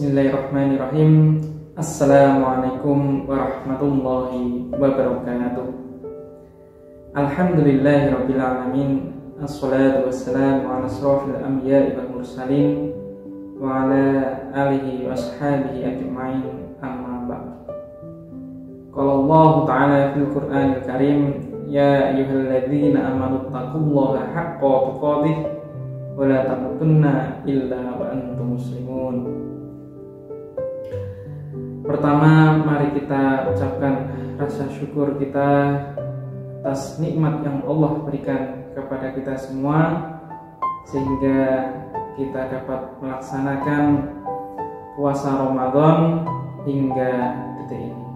Bismillahirrahmanirrahim. Assalamualaikum warahmatullahi wabarakatuh. Alhamdulillahirabbil alamin. Assalatu wassalamu ala asrofil anbiya'i wal mursalin wa ala alihi wa ashabihi ajma'in, amma ba'd. Qala Allah ta'ala fil Qur'anil Karim, ya ayyuhalladzina amanu taqullaha haqqa tuqatih wa la tamutunna illa wa antum muslimun. Pertama, mari kita ucapkan rasa syukur kita atas nikmat yang Allah berikan kepada kita semua, sehingga kita dapat melaksanakan puasa Ramadan hingga detik ini.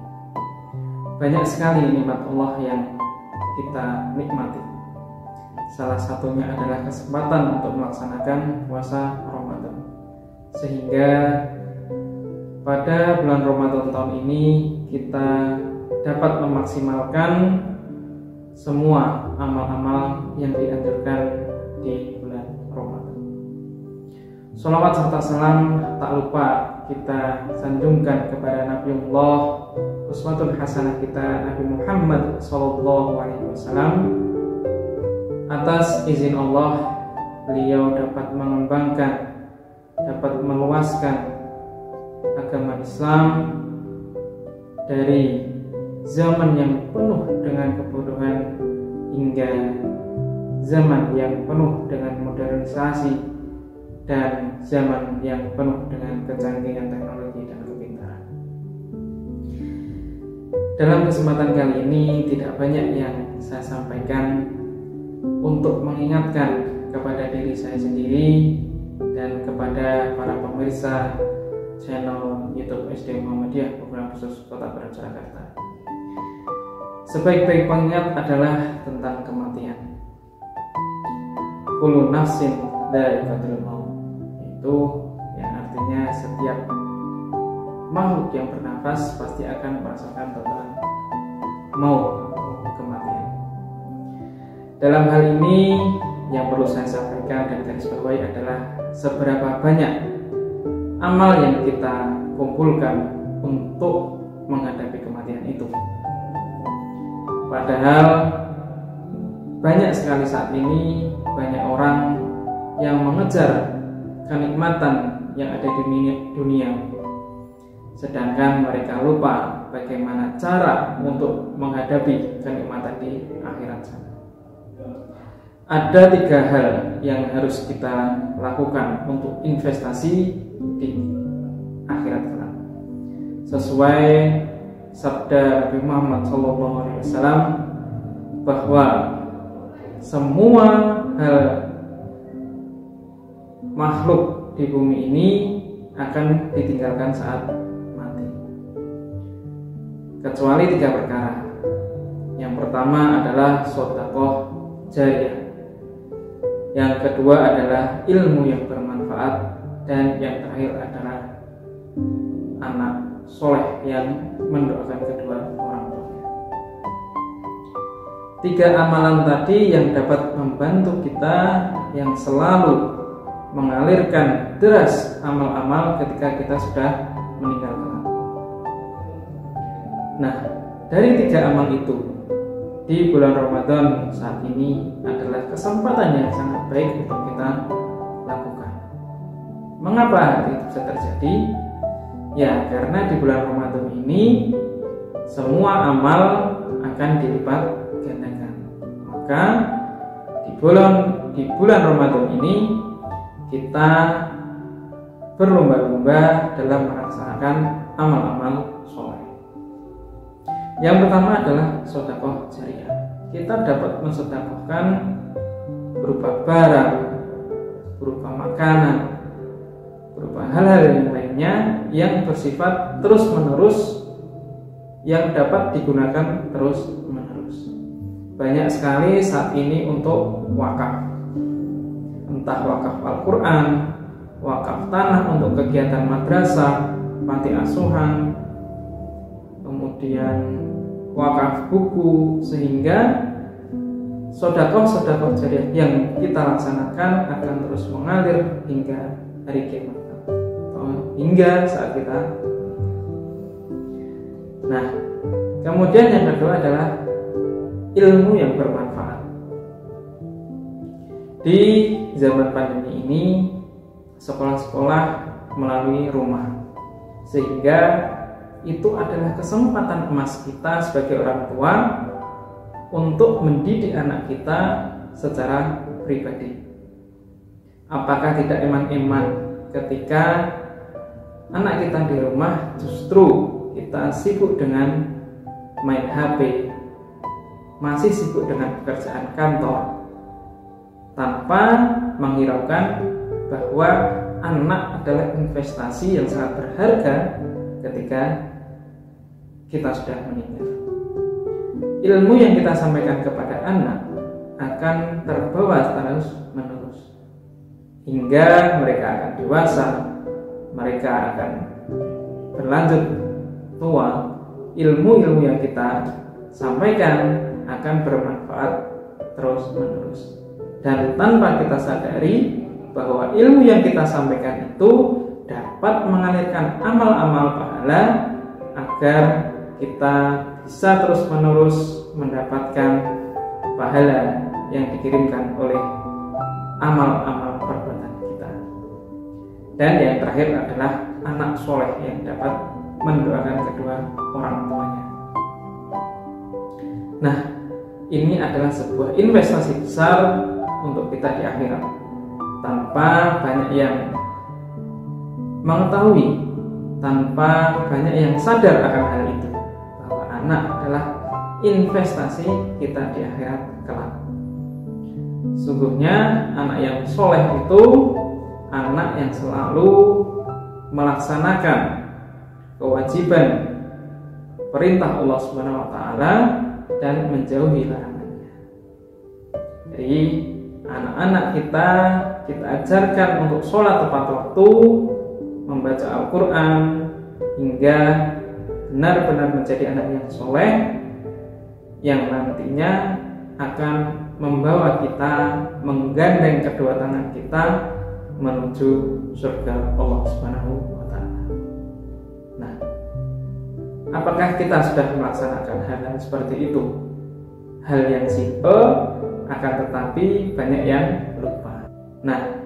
Banyak sekali nikmat Allah yang kita nikmati. Salah satunya adalah kesempatan untuk melaksanakan puasa Ramadan, sehingga pada bulan Ramadan tahun ini kita dapat memaksimalkan semua amal-amal yang dianjurkan di bulan Ramadan. Sholawat serta salam tak lupa kita sanjungkan kepada Nabiullah, uswatun hasanah kita Nabi Muhammad SAW. Atas izin Allah, beliau dapat mengembangkan, dapat meluaskan agama Islam dari zaman yang penuh dengan kebodohan hingga zaman yang penuh dengan modernisasi dan zaman yang penuh dengan kecanggihan teknologi dan kepintaran. Dalam kesempatan kali ini tidak banyak yang saya sampaikan untuk mengingatkan kepada diri saya sendiri dan kepada para pemirsa channel YouTube SD Muhammadiyah Program Khusus Kota Berat Surakarta. Sebaik-baik pengingat adalah tentang kematian. Kullu nafsin dha'iqatul maut, itu yang artinya setiap makhluk yang bernafas pasti akan merasakan tentang maut, kematian. Dalam hal ini yang perlu saya sampaikan dan garis bawahi adalah seberapa banyak amal yang kita kumpulkan untuk menghadapi kematian itu. Padahal banyak sekali saat ini banyak orang yang mengejar kenikmatan yang ada di dunia, sedangkan mereka lupa bagaimana cara untuk menghadapi kenikmatan di akhirat sana. Ada 3 hal yang harus kita lakukan untuk investasi di akhirat kelak, sesuai sabda Nabi Muhammad SAW bahwa semua hal makhluk di bumi ini akan ditinggalkan saat mati, kecuali 3 perkara. Yang pertama adalah sedekah jariyah, yang kedua adalah ilmu yang bermanfaat, dan yang terakhir adalah anak soleh yang mendoakan kedua orang tuanya. 3 amalan tadi yang dapat membantu kita yang selalu mengalirkan deras amal-amal ketika kita sudah meninggal kelak. Nah, dari 3 amal itu di bulan Ramadan saat ini adalah kesempatan yang sangat baik untuk kita lakukan. Mengapa itu bisa terjadi? Ya, karena di bulan Ramadan ini semua amal akan dilipat gandakan. Maka di bulan Ramadan ini kita berlomba-lomba dalam melaksanakan amal-amal soleh. Yang pertama adalah sedekah jariyah. Kita dapat mensedekahkan berupa barang, berupa makanan, berupa hal-hal yang lainnya yang bersifat terus-menerus, yang dapat digunakan terus-menerus. Banyak sekali saat ini untuk wakaf, entah wakaf Al-Quran, wakaf tanah untuk kegiatan madrasah, panti asuhan, kemudian wakaf buku, sehingga sedekah jariah yang kita laksanakan akan terus mengalir hingga hari kiamat. hingga saat kita. Nah, kemudian yang kedua adalah ilmu yang bermanfaat. Di zaman pandemi ini, sekolah-sekolah melalui rumah, sehingga itu adalah kesempatan emas kita sebagai orang tua untuk mendidik anak kita secara pribadi. Apakah tidak eman-eman ketika anak kita di rumah justru kita sibuk dengan main HP, masih sibuk dengan pekerjaan kantor, tanpa menghiraukan bahwa anak adalah investasi yang sangat berharga ketika kita sudah meninggal. Ilmu yang kita sampaikan kepada anak akan terbawa terus menerus hingga mereka akan dewasa, mereka akan berlanjut tua. Ilmu-ilmu yang kita sampaikan akan bermanfaat terus menerus, dan tanpa kita sadari bahwa ilmu yang kita sampaikan itu dapat mengalirkan amal-amal pahala agar kita bisa terus menerus mendapatkan pahala yang dikirimkan oleh amal-amal perbuatan kita. Dan yang terakhir adalah anak soleh yang dapat mendoakan kedua orang tuanya. Nah, ini adalah sebuah investasi besar untuk kita di akhirat. Tanpa banyak yang mengetahui, tanpa banyak yang sadar akan hal itu, bahwa anak adalah investasi kita di akhirat kelak. Sungguhnya anak yang soleh itu anak yang selalu melaksanakan kewajiban perintah Allah Subhanahu wa taala dan menjauhi larangannya. Jadi anak-anak kita ajarkan untuk sholat tepat waktu, membaca Al-Quran, hingga benar-benar menjadi anak yang soleh, yang nantinya akan membawa kita menggandeng kedua tangan kita menuju surga Allah Subhanahu wa taala. Nah, apakah kita sudah melaksanakan hal seperti itu? Hal yang simpel, akan tetapi banyak yang lupa. Nah,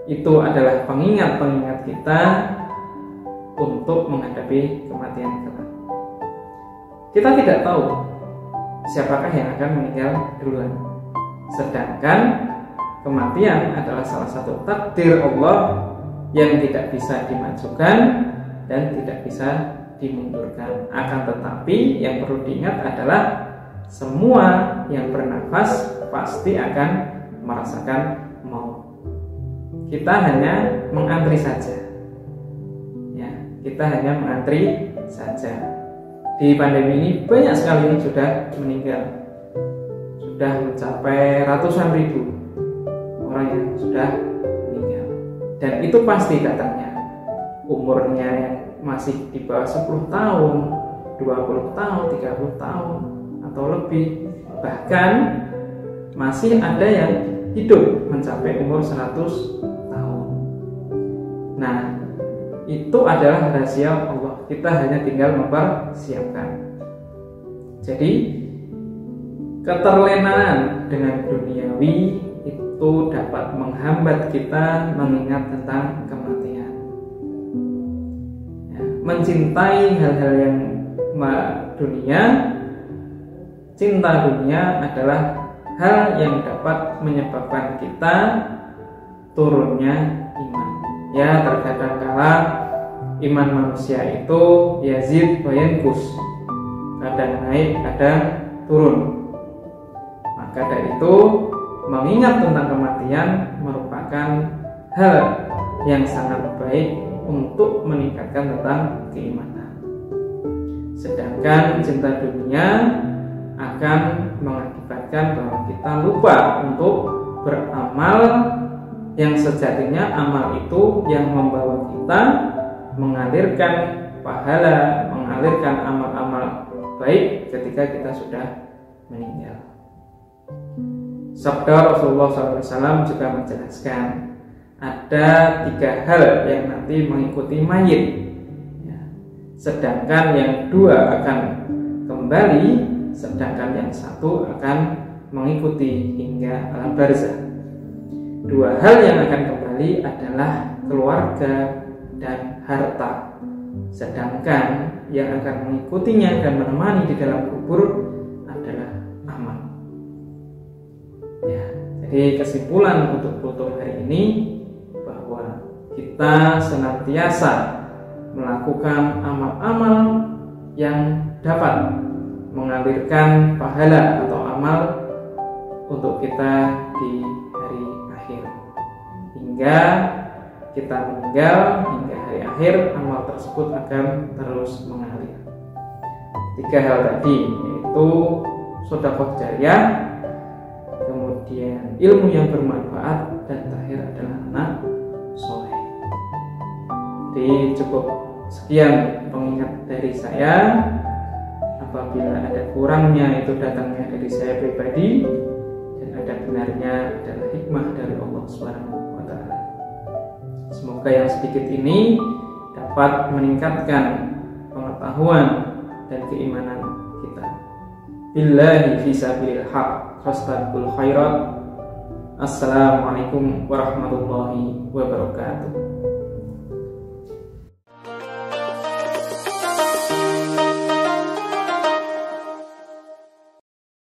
itu adalah pengingat-pengingat kita untuk menghadapi kematian kelak. Kita tidak tahu siapakah yang akan meninggal duluan. Sedangkan kematian adalah salah satu takdir Allah yang tidak bisa dimajukan dan tidak bisa dimundurkan. Akan tetapi yang perlu diingat adalah semua yang bernafas pasti akan merasakan maut. Kita hanya mengantri saja. Ya, kita hanya mengantri saja. Di pandemi ini banyak sekali yang sudah meninggal. Sudah mencapai ratusan ribu orang yang sudah meninggal. Dan itu pasti datangnya. Umurnya yang masih di bawah 10 tahun, 20 tahun, 30 tahun atau lebih. Bahkan masih ada yang hidup mencapai umur 100 tahun. Nah, itu adalah rahasia Allah. Kita hanya tinggal mempersiapkan. Jadi keterlenaan dengan duniawi itu dapat menghambat kita mengingat tentang kematian. Ya, mencintai hal-hal yang dunia, cinta dunia adalah hal yang dapat menyebabkan kita turunnya iman. Ya, terkadang kala iman manusia itu yazid wa yanqus, kadang naik, kadang turun. Maka dari itu, mengingat tentang kematian merupakan hal yang sangat baik untuk meningkatkan tentang keimanan. Sedangkan cinta dunia akan mengakibatkan bahwa kita lupa untuk beramal yang sejatinya amal itu yang membawa kita mengalirkan pahala, mengalirkan amal-amal baik ketika kita sudah meninggal. Sabda Rasulullah SAW juga menjelaskan, ada 3 hal yang nanti mengikuti mayit, ya. Sedangkan yang 2 akan kembali, sedangkan yang 1 akan mengikuti hingga alam barzah. 2 hal yang akan kembali adalah keluarga dan harta, sedangkan yang akan mengikutinya dan menemani di dalam kubur adalah amal. Ya, jadi kesimpulan untuk kultum hari ini bahwa kita senantiasa melakukan amal-amal yang dapat mengalirkan pahala atau amal untuk kita di hari akhir, hingga kita meninggal, hingga hari akhir amal tersebut akan terus mengalir. 3 hal tadi, yaitu sedekah jariyah, kemudian ilmu yang bermanfaat, dan terakhir adalah anak soleh. Jadi cukup sekian pengingat dari saya. Apabila ada kurangnya itu datangnya dari saya pribadi, dan ada benarnya adalah hikmah dari Allah SWT. Semoga yang sedikit ini dapat meningkatkan pengetahuan dan keimanan kita. Billahi fisabilil haq, fastabiqul khairat. Assalamualaikum warahmatullahi wabarakatuh.